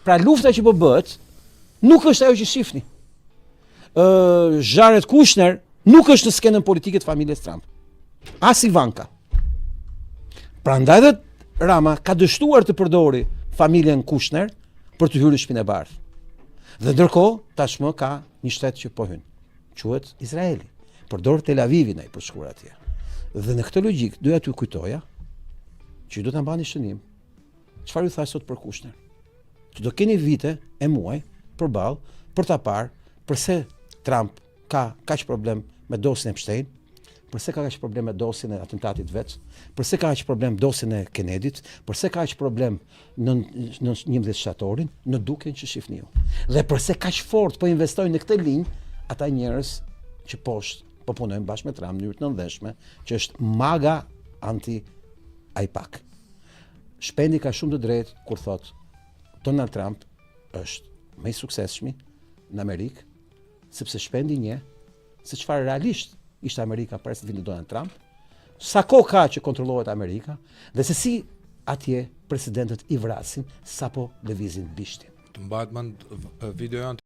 Pra lufta që po bëhet nuk është ajo që shifni. Jared Kushner nuk është në skenën politike të familjes Trump. As Ivanka. Prandaj dhe Rama ka dështuar të përdori familjen Kushner për të hyrë në Shtëpinë e Bardhë. Dhe ndërkohë tashmë ka një shtet që po hyn. Quhet Izraeli. Përdor Tel Avivin ai për shkuar atje. Dhe në këtë logjik doja t'ju kujtoja që do ta mbani shënim. Çfarë ju thash sot për Kushner? Që do keni vite e muaj përballë për ta parë përse Trump ka kaq problem me dosjen e Epstein, përse ka kaq problem me dosjen e atentatit vet, përse ka kaq problem dosjen e Kennedit, përse ka kaq problem në 11 shtatorin, në duken që shifniu. Dhe përse kaq fort po investojnë në këtë linjë ata njerëz që poshtë po punojnë bashkë me Trump në mënyrë të nëndeshme, që është MAGA anti-AIPAC. Shpendi ka shumë të drejtë kur thotë Donald Trump është më i suksesshëm në Amerikë, sepse shpendi njeh se çfarë realisht ishte Amerika para se të vinte Donald Trump, sa kohë ka që kontrollohet Amerika dhe se si atje presidentët i vrasin sapo lëvizin bishtin. Të mbahet mend videojon